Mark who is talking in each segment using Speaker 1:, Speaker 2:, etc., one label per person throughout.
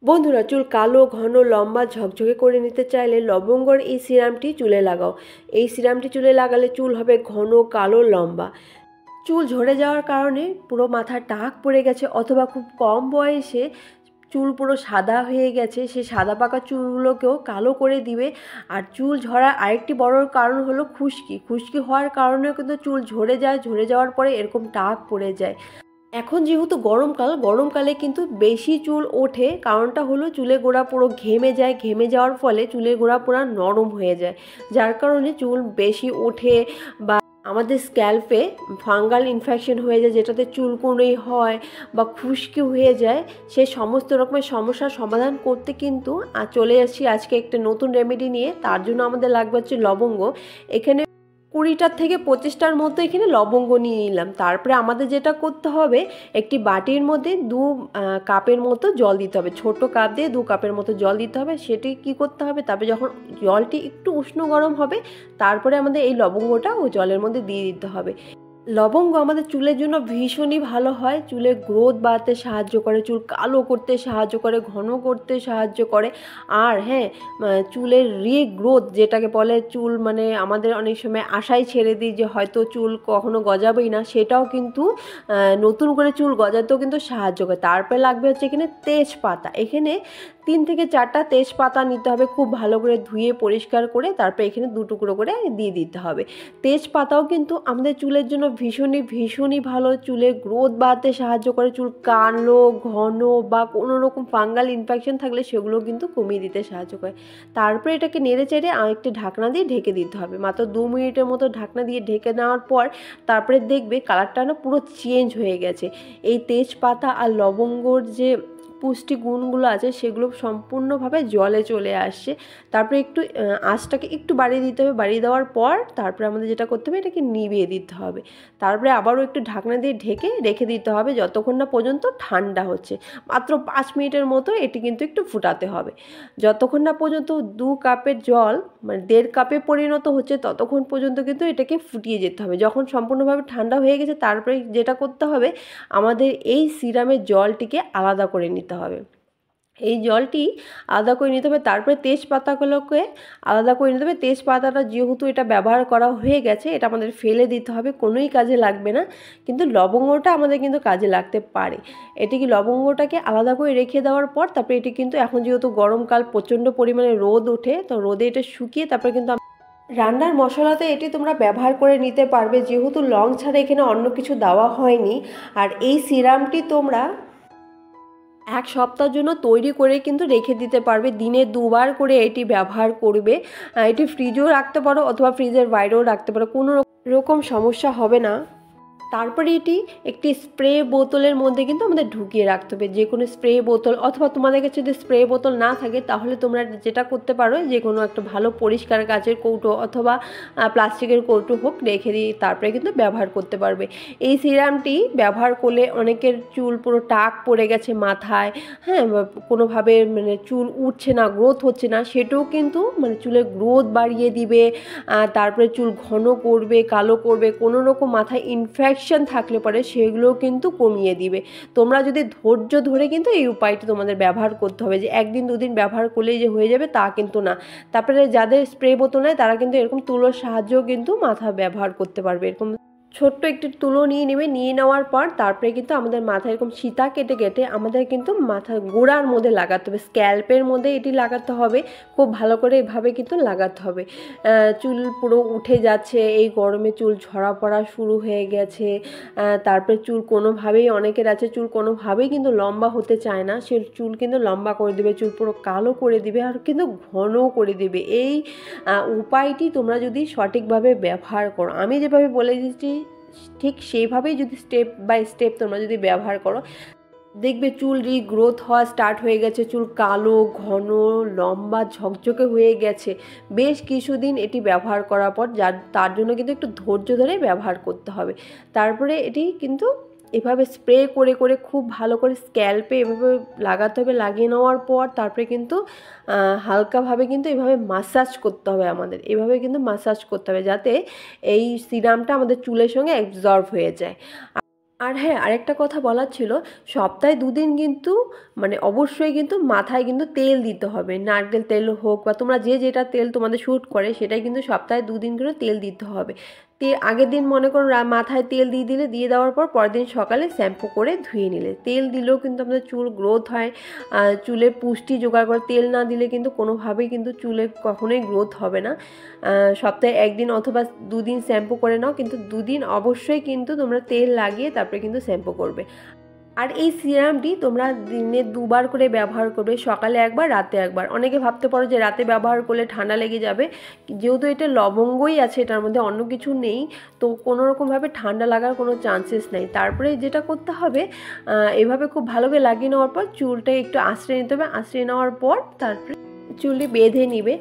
Speaker 1: বন্ধুরা, চুল কালো ঘন লম্বা ঝকঝকে করে নিতে চাইলে লবঙ্গর এই সিরামটি চুলে লাগাও। এই সিরামটি চুলে লাগালে চুল হবে ঘন কালো লম্বা। চুল ঝরে যাওয়ার কারণে পুরো মাথায় টাক পড়ে গেছে অথবা খুব কম বয়সে চুল পুরো সাদা হয়ে গেছে, সেই সাদা পাকা চুলগুলোকেও কালো করে দিবে। আর চুল ঝরার আরেকটি বড় কারণ হলো খুশকি। খুশকি হওয়ার কারণেও কিন্তু চুল ঝরে যায়, ঝরে যাওয়ার পরে এরকম টাক পড়ে যায়। এখন যেহেতু গরমকালে কিন্তু বেশি চুল ওঠে, কারণটা হলো চুলের গোড়া পুরো ঘেমে যায়, ঘেমে যাওয়ার ফলে চুলের গোড়া পুরো নরম হয়ে যায়, যার কারণে চুল বেশি ওঠে বা আমাদের স্ক্যাল্পে ফাঙ্গাল ইনফেকশন হয়ে যায়, যেটাতে চুলকুনি হয় বা খুশকি হয়ে যায়। সেই সমস্ত রকমের সমস্যার সমাধান করতে কিন্তু চলে আসছি আজকে একটা নতুন রেমেডি নিয়ে। তার জন্য আমাদের লাগবে হচ্ছে লবঙ্গ। এখানে 20টার থেকে 25টার মতো এখানে লবঙ্গ নিয়ে নিলাম। তারপরে আমাদের যেটা করতে হবে, একটি বাটির মধ্যে 2 কাপের মতো জল দিতে হবে। ছোট কাপ দিয়ে 2 কাপের মতো জল দিতে হবে। সেটি কি করতে হবে, তারপরে যখন জলটি একটু উষ্ণ গরম হবে, তারপরে আমাদের এই লবঙ্গটা ওই জলের মধ্যে দিয়ে দিতে হবে। লবঙ্গ আমাদের চুলের জন্য ভীষণই ভালো হয়। চুলের গ্রোথ বাড়াতে সাহায্য করে, চুল কালো করতে সাহায্য করে, ঘন করতে সাহায্য করে। আর হ্যাঁ, চুলের রিগ্রোথ যেটাকে বলে, চুল মানে আমাদের অনেক সময় আশাই ছেড়ে দিই যে হয়তো চুল কখনো গজাবেই না, সেটাও কিন্তু নতুন করে চুল গজাতেও কিন্তু সাহায্য করে। তারপরে লাগবে হচ্ছে এখানে তেজপাতা। এখানে 3 থেকে 4টা তেজপাতা নিতে হবে, খুব ভালো করে ধুয়ে পরিষ্কার করে তারপরে এখানে 2 টুকরো করে দিয়ে দিতে হবে। তেজপাতাও কিন্তু আমাদের চুলের জন্য ভীষণই ভালো। চুলের গ্রোথ বাড়াতে সাহায্য করে, চুল কালো ঘন বা কোনো রকম ফাঙ্গাল ইনফেকশন থাকলে সেগুলো কিন্তু কমিয়ে দিতে সাহায্য করে। তারপরে এটাকে নেড়ে চেড়ে আরেকটি ঢাকনা দিয়ে ঢেকে দিতে হবে। মাত্র 2 মিনিটের মতো ঢাকনা দিয়ে ঢেকে নেওয়ার পর তারপরে দেখবে কালারটা না পুরো চেঞ্জ হয়ে গেছে। এই তেজপাতা আর লবঙ্গর যে পুষ্টি গুণগুলো আছে সেগুলো সম্পূর্ণভাবে জলে চলে আসছে। তারপরে একটু আঁচটাকে একটু বাড়িয়ে দিতে হবে। বাড়িয়ে দেওয়ার পর তারপরে আমাদের যেটা করতে হবে, এটাকে নিভিয়ে দিতে হবে। তারপরে আবারও একটু ঢাকনা দিয়ে ঢেকে রেখে দিতে হবে যতক্ষণ না পর্যন্ত ঠান্ডা হচ্ছে। মাত্র 5 মিনিটের মতো এটি কিন্তু একটু ফুটাতে হবে। যতক্ষণ না পর্যন্ত 2 কাপের জল মানে 1.5 কাপে পরিণত হচ্ছে, ততক্ষণ পর্যন্ত কিন্তু এটাকে ফুটিয়ে যেতে হবে। যখন সম্পূর্ণভাবে ঠান্ডা হয়ে গেছে, তারপরে যেটা করতে হবে, আমাদের এই সিরামের জলটিকে আলাদা করে নিতে হবে। এই জলটি আলাদা করে নিতে হবে। তারপরে তেজপাতাগুলোকে আলাদা করে নিতে হবে। তেজপাতাটা যেহেতু এটা ব্যবহার করা হয়ে গেছে, এটা আমাদের ফেলে দিতে হবে, কোনোই কাজে লাগবে না। কিন্তু লবঙ্গটা আমাদের কিন্তু কাজে লাগতে পারে। এটিকে লবঙ্গটাকে আলাদা করে রেখে দেওয়ার পর তারপরে এটি কিন্তু, এখন যেহেতু গরমকাল প্রচণ্ড পরিমাণে রোদ ওঠে, তো রোদে এটা শুকিয়ে তারপরে কিন্তু রান্নার মশলাতে এটি তোমরা ব্যবহার করে নিতে পারবে, যেহেতু লং ছাড়া এখানে অন্য কিছু দেওয়া হয়নি। আর এই সিরামটি তোমরা 1 সপ্তাহের জন্য তৈরি করে কিন্তু রেখে দিতে পারবে। দিনে 2 বার করে এটি ব্যবহার করবে। এটি ফ্রিজেও রাখতে পারো অথবা ফ্রিজের বাইরেও রাখতে পারো, কোনো রকম সমস্যা হবে না। তারপরে এটি একটি স্প্রে বোতলের মধ্যে কিন্তু আমাদের ঢুকিয়ে রাখতে হবে। যে কোনো স্প্রে বোতল, অথবা তোমাদের কাছে যদি স্প্রে বোতল না থাকে তাহলে তোমরা যেটা করতে পারো, যে কোনো একটা ভালো পরিষ্কার কাচের কৌটো অথবা প্লাস্টিকের কৌটো হোক, রেখে দিয়ে তারপরে কিন্তু ব্যবহার করতে পারবে। এই সিরামটি ব্যবহার করলে অনেকের চুল পুরো টাক পড়ে গেছে মাথায়, হ্যাঁ, কোনোভাবে মানে চুল উঠছে না, গ্রোথ হচ্ছে না, সেটাও কিন্তু মানে চুলের গ্রোথ বাড়িয়ে দিবে। তারপরে চুল ঘন করবে, কালো করবে, কোনো রকম মাথায় ইনফেকশন থাকলে পরে সেগুলোও কিন্তু কমিয়ে দিবে। তোমরা যদি ধৈর্য ধরে কিন্তু এই উপায়টি তোমাদের ব্যবহার করতে হবে, যে 1 দিন 2 দিন ব্যবহার করলেই যে হয়ে যাবে তা কিন্তু না। তারপরে যাদের স্প্রে বোতল নেয় তারা কিন্তু এরকম তুলোর সাহায্যেও কিন্তু মাথা ব্যবহার করতে পারবে। এরকম ছোট্ট একটি তুলো নিয়ে নেবে। নিয়ে নেওয়ার পর তারপরে কিন্তু আমাদের মাথায় এরকম সীতা কেটে কেটে আমাদের কিন্তু মাথার গোড়ার মধ্যে লাগাতে হবে, স্ক্যাল্পের মধ্যে এটি লাগাতে হবে। খুব ভালো করে এভাবে কিন্তু লাগাতে হবে। চুল পুরো উঠে যাচ্ছে, এই গরমে চুল ঝরা পড়া শুরু হয়ে গেছে, তারপরে চুল কোনোভাবেই, অনেকের আছে চুল কোনোভাবেই কিন্তু লম্বা হতে চায় না, সে চুল কিন্তু লম্বা করে দেবে, চুল পুরো কালো করে দিবে আর কিন্তু ঘনও করে দেবে। এই উপায়টি তোমরা যদি সঠিকভাবে ব্যবহার করো, আমি যেভাবে বলে দিচ্ছি ঠিক সেইভাবেই যদি স্টেপ বাই স্টেপ তোমরা যদি ব্যবহার করো, দেখবে চুল রিগ্রোথ হওয়া স্টার্ট হয়ে গেছে, চুল কালো ঘন লম্বা ঝকঝকে হয়ে গেছে। বেশ কিছুদিন এটি ব্যবহার করার পর তার জন্য কিন্তু একটু ধৈর্য ধরে ব্যবহার করতে হবে। তারপরে এটি কিন্তু এভাবে স্প্রে করে করে খুব ভালো করে স্ক্যাল্পে এভাবে লাগাতে হবে। লাগিয়ে নেওয়ার পর তারপরে কিন্তু হালকাভাবে কিন্তু এভাবে মাসাজ করতে হবে আমাদের। এভাবে কিন্তু মাসাজ করতে হবে যাতে এই সিরামটা আমাদের চুলের সঙ্গে অ্যাবজর্ব হয়ে যায়। আর হ্যাঁ, আরেকটা কথা বলার ছিল, সপ্তাহে ২ দিন কিন্তু মানে অবশ্যই কিন্তু মাথায় কিন্তু তেল দিতে হবে। নারকেল তেল হোক বা তোমরা যে যেটা তেল তোমাদের স্যুট করে সেটাই কিন্তু সপ্তাহে ২ দিন করে তেল দিতে হবে। আগের দিন মনে করো মাথায় তেল দিয়ে দিলে, দিয়ে দেওয়ার পর পরের দিন সকালে শ্যাম্পু করে ধুয়ে নিলে। তেল দিলেও কিন্তু আমাদের চুল গ্রোথ হয়, চুলের পুষ্টি জোগাড় করে। তেল না দিলে কিন্তু কোনোভাবেই কিন্তু চুলে কখনোই গ্রোথ হবে না। সপ্তাহে ১ দিন অথবা ২ দিন শ্যাম্পু করে নাও, কিন্তু ২ দিন অবশ্যই কিন্তু তোমরা তেল লাগিয়ে তারপরে কিন্তু শ্যাম্পু করবে। আর এই সিরামটি তোমরা দিনে ২ বার করে ব্যবহার করবে, সকালে একবার, রাতে একবার। অনেকে ভাবতে পারো যে রাতে ব্যবহার করলে ঠান্ডা লেগে যাবে, যেহেতু এটা লবঙ্গই আছে এটার মধ্যে, অন্য কিছু নেই, তো কোনোরকমভাবে ঠান্ডা লাগার কোনো চান্সেস নেই। তারপরে যেটা করতে হবে, এভাবে খুব ভালোভাবে লাগিয়ে নেওয়ার পর চুলটা একটু আঁচড়ে নিতে হবে। আঁচড়ে নেওয়ার পর তারপরে চুলটি বেঁধে নিবে।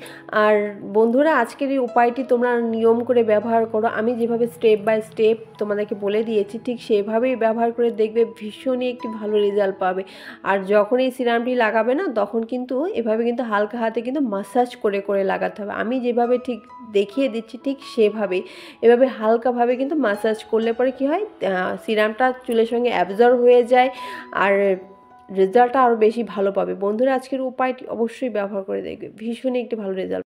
Speaker 1: আর বন্ধুরা, আজকের এই উপায়টি তোমরা নিয়ম করে ব্যবহার করো। আমি যেভাবে স্টেপ বাই স্টেপ তোমাদেরকে বলে দিয়েছি ঠিক সেভাবেই ব্যবহার করে দেখবে, ভীষণই একটি ভালো রেজাল্ট পাবে। আর যখন এই সিরামটি লাগাবে না, তখন কিন্তু এভাবে কিন্তু হালকা হাতে কিন্তু মাসাজ করে করে লাগাতে হবে। আমি যেভাবে ঠিক দেখিয়ে দিচ্ছি ঠিক সেভাবেই এভাবে হালকাভাবে কিন্তু মাসাজ করলে পরে কি হয়, সিরামটা চুলের সঙ্গে অ্যাবজর্ব হয়ে যায় আর রেজাল্টটা আরও বেশি ভালো পাবে। বন্ধুরা, আজকের উপায়টি অবশ্যই ব্যবহার করে দেখবে, ভীষণই একটি ভালো রেজাল্ট।